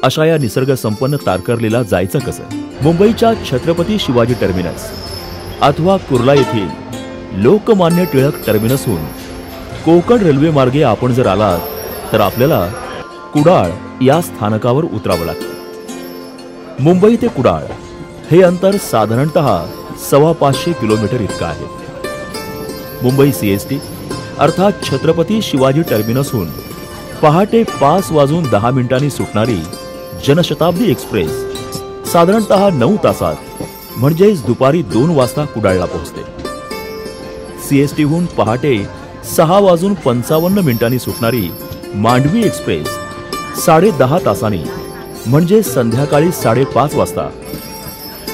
अशा या निसर्ग संपन्न तारकर्लीला जायचं कसं? मुंबईच्या छत्रपती शिवाजी टर्मिनस अथवा कुर्ला येथील लोकमान्य टिळक टर्मिनसहून कोकण रेल्वे मार्गे आपण जर आलात तर आपल्याला कुडाळ या स्थानकावर उतरावं लागतं। मुंबई ते कुडाळ हे अंतर साधारणतः 550 किलोमीटर इतकं आहे। मुंबई CST अर्थात छत्रपती शिवाजी टर्मिनसहून पहाटे 5:10 सुटणारी जनशताब्दी एक्सप्रेस साधारणतः 9 तासात म्हणजेच दुपारी 2 वाजता कुडाळला पोहोचते। CSTहून पहाटे 6:55 सुटणारी मांडवी एक्सप्रेस 10:30 तासांनी म्हणजे संध्याकाळी 5:30 वाजता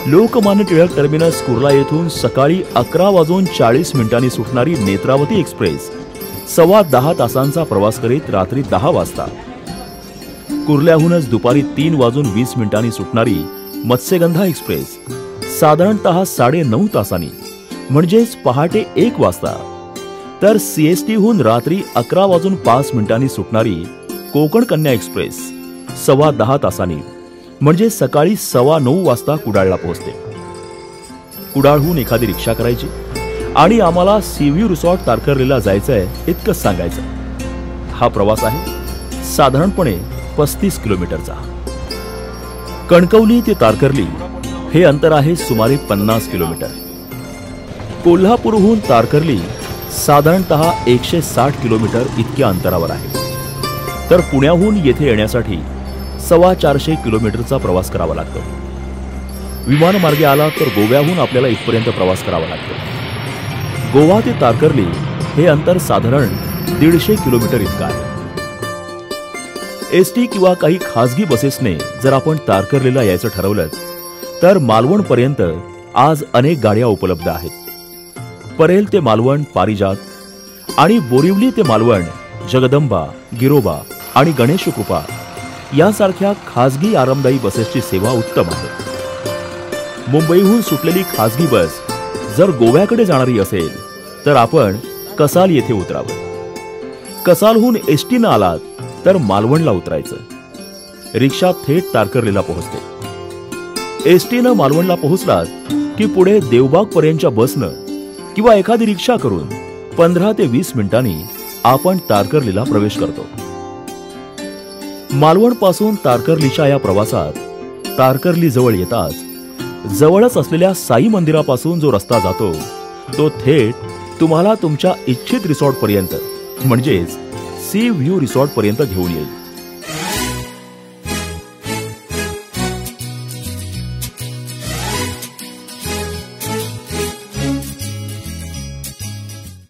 लोकमान्य टिळक टर्मिनस कुर्ला येथून सकाळी 11:40 सुटणारी नेत्रावती एक्सप्रेस 10:15 तासांचा प्रवास करीत रात्री 10 वाजता कुर्ल्याहूनच दुपारी 3:20 सुटणारी मत्स्यगंधा एक्सप्रेस साधारणतः 9:30 तासांनी म्हणजेच पहाटे 1 वाजता तर CSTहून रात्री 11:05 सुटणारी कोकण कन्या एक्सप्रेस 10:15 तासांनी म्हणजे सकाळी 9:15 वाजता कुडाळला पोहोचते। कुडाळहून एखादी रिक्षा करायची आणि आम्हाला सीव्ह्यू रिसॉर्ट तारकर्लीला जायचंय इतकंच सांगायचं। हा प्रवास आहे साधारणपणे 35 किलोमीटरचा। कणकवली ते तारकर्ली हे अंतर आहे सुमारे 50 किलोमीटर। कोल्हापूरहून तारकर्ली साधारणतः 160 किलोमीटर इतक्या अंतरावर आहे, तर पुण्याहून येथे येण्यासाठी 450 किलोमीटरचा प्रवास करावा लागतो। विमानमार्गे आला तर गोव्याहून आपल्याला इथपर्यंत प्रवास करावा लागतो। गोवा ते तारकर्ली हे अंतर साधारण 150 किलोमीटर इतकं आहे। ST किंवा काही खासगी बसेसने जर आपण तारकर्लीला यायचं ठरवलं तर मालवण पर्यंत आज अनेक गाड्या उपलब्ध आहेत। परेल ते मालवण पारिजात आणि बोरिवली ते मालवण जगदंबा, गिरोबा आणि गणेश कृपा यासारख्या खासगी आरामदायी बसेसची सेवा उत्तम आहे। मुंबईहून सुटलेली खासगी बस जर गोव्याकडे जाणारी असेल तर आपण कसाल येथे उतरावं। कसालहून ST न आलात तर मालवणला उतरायचं। रिक्षा थेट तारकर्लीला पोहोचते। ST न मालवणला पोहोचलात की पुढे देवबाग पर्यंतच्या बसनं किंवा एखादी रिक्षा करून 15 ते 20 मिनिटांनी आपण तारकर्लीला प्रवेश करतो। मालवण पासून तारकर्लीच्या या प्रवासात तारकर्ली जवळ येताच जवळच असलेल्या साई मंदिरापासून जो रस्ता जातो तो थेट तुम्हाला तुमच्या इच्छित रिसॉर्ट पर्यंत म्हणजेच सी व्ह्यू रिसॉर्ट पर्यंत घेऊन येईल।